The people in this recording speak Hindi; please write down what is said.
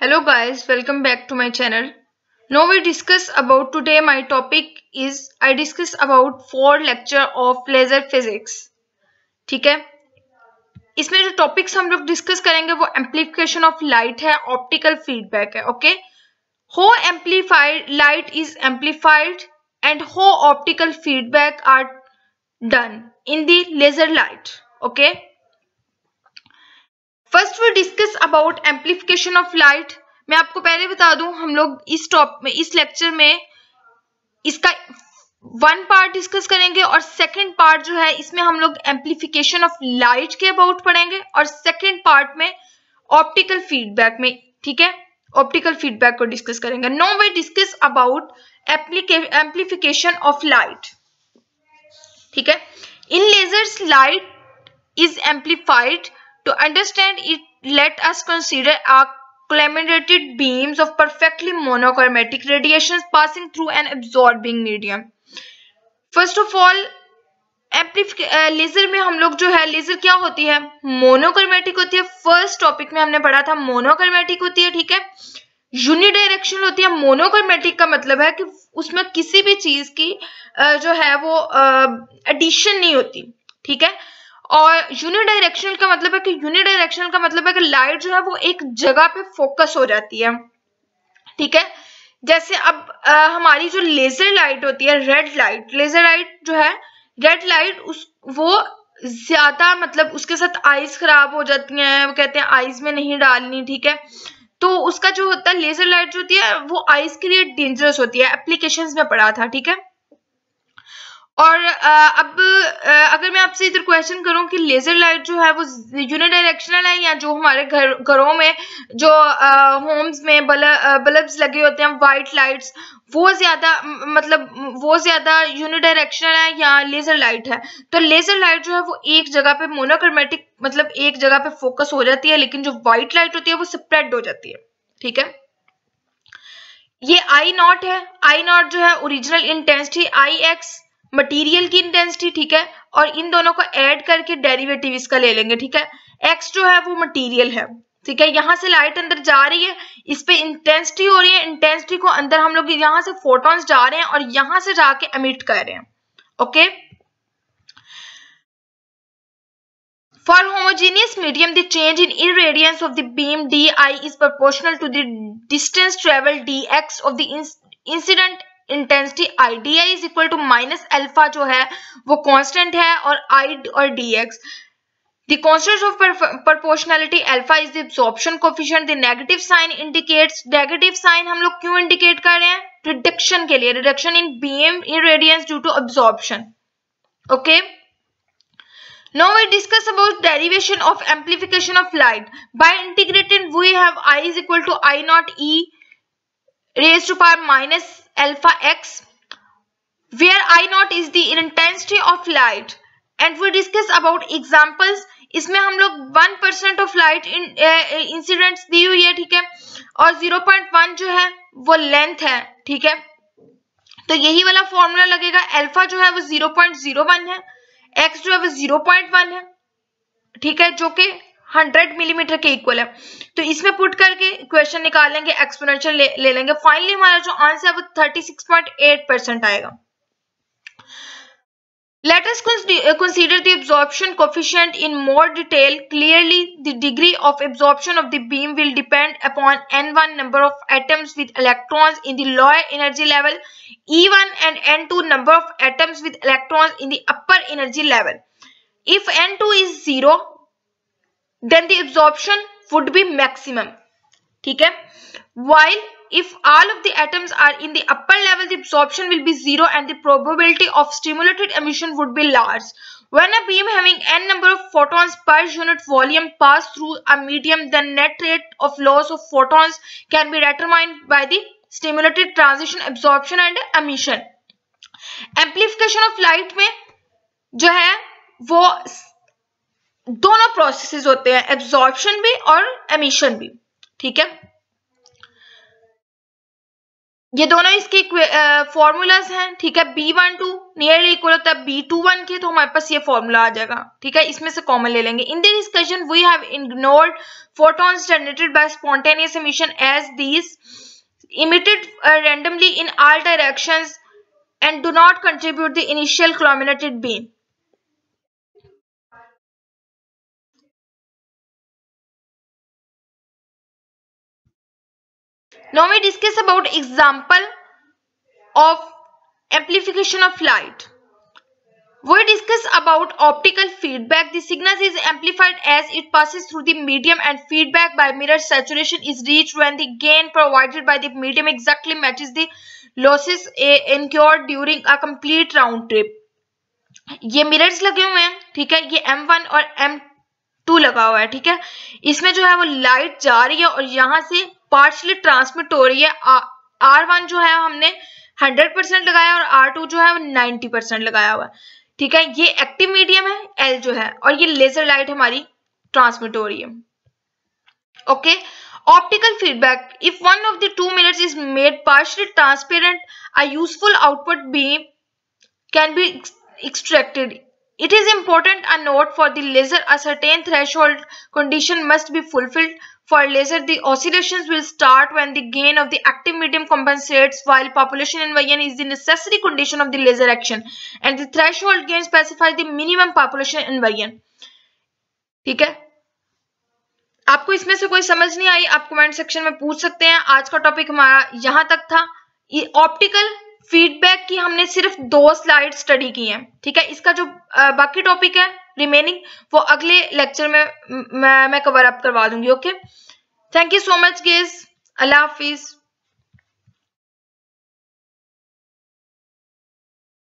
Hello guys, welcome back to my channel. Now we discuss about today my topic is I discuss about 4 lecture of laser physics. ठीक है, इसमें जो टॉपिक्स हम लोग डिस्कस करेंगे वो एम्प्लीफिकेशन ऑफ लाइट है, ऑप्टिकल फीडबैक है. Okay, how amplified light is amplified and how optical feedback are done in the laser light. Okay, first we discuss about amplification of light. मैं आपको पहले बता दूं, हम लोग इस लेक्चर में इसका वन पार्ट डिस्कस करेंगे और सेकंड पार्ट जो है इसमें हम लोग एम्प्लीफिकेशन ऑफ लाइट के अबाउट पढ़ेंगे और सेकंड पार्ट में ऑप्टिकल फीडबैक में, ठीक है, ऑप्टिकल फीडबैक को डिस्कस करेंगे. Now we discuss about amplification of light. ठीक है, in lasers light is amplified. To understand it, let us consider accumulated beams of perfectly monochromatic radiations passing through an absorbing medium. First of all, laser में हम लोग जो है, लेजर क्या होती है, मोनोक्रोमेटिक होती है. फर्स्ट टॉपिक में हमने पढ़ा था मोनोक्रोमेटिक होती है. ठीक है, यूनिडायरेक्शनल होती है. मोनोक्रोमेटिक का मतलब है कि उसमें किसी भी चीज की जो है वो एडिशन नहीं होती. ठीक है, और यूनिडायरेक्शनल का मतलब है कि लाइट जो है वो एक जगह पे फोकस हो जाती है. ठीक है, जैसे अब हमारी जो लेजर लाइट होती है, रेड लाइट, लेजर लाइट जो है, रेड लाइट वो ज्यादा मतलब उसके साथ आईज खराब हो जाती हैं, वो कहते हैं आईज में नहीं डालनी. ठीक है, तो उसका जो होता है लेजर लाइट जो होती है वो आईज के लिए डेंजरस होती है. एप्लीकेशंस में पढ़ा था. ठीक है, और अब अगर मैं आपसे इधर क्वेश्चन करूं कि लेजर लाइट जो है वो यूनिडायरेक्शनल है या जो हमारे घरों में जो होम्स में बल्ब्स लगे होते हैं, वाइट लाइट्स, वो ज्यादा यूनिडायरेक्शनल है या लेजर लाइट है. तो लेजर लाइट जो है वो एक जगह पे मोनोक्रोमेटिक मतलब एक जगह पे फोकस हो जाती है, लेकिन जो व्हाइट लाइट होती है वो स्प्रेड हो जाती है. ठीक है, ये आई नॉट है. आई नॉट जो है ओरिजिनल इंटेंसिटी, आई एक्स मटेरियल की इंटेंसिटी. ठीक है, और इन दोनों को ऐड करके डेरिवेटिव इसका ले लेंगे. ठीक है, एक्स जो है वो मटेरियल है. ठीक है, यहां से लाइट अंदर जा रही है, इस पे इंटेंसिटी हो रही है, इंटेंसिटी को अंदर हम लोग यहां से फोटॉन्स जा रहे हैं और यहां से जाके एमिट कर रहे हैं. Okay, for homogeneous medium the change in irradiance of the beam di is proportional to the distance traveled dx of the incident intensity I. D I is equal to minus alpha जो है वो कांस्टेंट है, और आई और D X the constant of proportionality. Alpha is the absorption coefficient. The negative sign indicates, negative sign हम लोग क्यों इंडिकेट कर रहे हैं, रिडक्शन के लिए, reduction in beam irradiance due to absorption. Okay, now we discuss about derivation of amplification of light. By integrating we have I is equal to I naught e raised to power minus alpha x, where I naught is the intensity of light, and we discuss about examples. इसमें हम लोग 1% ऑफ लाइट इंसिडेंट्स दी हुई है. ठीक है, और 0.1 जो है वो लेंथ है. ठीक है, तो यही वाला फॉर्मूला लगेगा. अल्फा जो है वो 0.01 है, एक्स जो है वो 0.1 है. ठीक है, जो कि 100 मिलीमीटर के इक्वल है. तो इसमें पुट करके क्वेश्चन निकालेंगे, एक्सपोनेंशियल ले लेंगे. फाइनली हमारा जो आंसर है वो 36.8% आएगा. Let us consider the absorption coefficient in more detail. Clearly, the degree of absorption of the beam will depend upon n1 number of atoms with electrons in the lower energy level, e1 and n2 number of atoms with electrons in the upper energy level. If n2 is 0, then the absorption would be maximum. ठीक है, while if all of the atoms are in the upper level, the absorption will be 0 and the probability of stimulated emission would be large. When a beam having n number of photons per unit volume pass through a medium, the net rate of loss of photons can be determined by the stimulated transition, absorption and emission. Amplification of light में जो है वो दोनों प्रोसेसेस होते हैं, एब्जॉर्प्शन भी और एमिशन भी. ठीक है, ये दोनों इसके फॉर्मूलाज हैं, ठीक है। B12 नियरली इक्वल होता है B21 के, तो हमारे पास ये फॉर्मूला आ जाएगा, ठीक है। इसमें से कॉमन ले लेंगे। In the discussion we have ignored photons generated by spontaneous emission as these emitted randomly in all directions and do not contribute the initial illuminated beam. Now we discuss about example of amplification of light. We discuss about optical feedback. The signal is amplified as it passes through the medium, and feedback by mirror saturation is reached when the gain provided by the medium exactly matches the losses incurred during a complete round trip. ये मिरर्स लगे हुए हैं, ठीक है। ये M1 और M2 लगा हुआ है, ठीक है। इसमें जो है वो लाइट जा रही है और यहाँ से पार्शली ट्रांसमिट हो रही है। R1 जो है हमने 100% लगाया और R2 जो है वो 90% लगाया हुआ है, ठीक है। ये एक्टिव मीडियम है L जो है, और ये लेजर लाइट हमारी ट्रांसमिट हो रही है। Okay, optical feedback, if one of the two mirrors is made partially transparent, a useful output beam can be extracted. It is important a note for the laser a certain threshold condition must be fulfilled. For laser, the oscillations will start when the gain of the active medium compensates, while population inversion is the necessary condition of the laser action, and the threshold gain specifies the minimum population inversion. ठीक है, आपको इसमें से कोई समझ नहीं आई आप कमेंट सेक्शन में पूछ सकते हैं। आज का टॉपिक हमारा यहाँ तक था। ऑप्टिकल फीडबैक की हमने सिर्फ 2 स्लाइड स्टडी की हैं, ठीक है। इसका जो बाकी टॉपिक है रिमेनिंग वो अगले लेक्चर में मैं कवर अप करवा दूंगी। Okay, thank you so much guys, Allah Hafiz.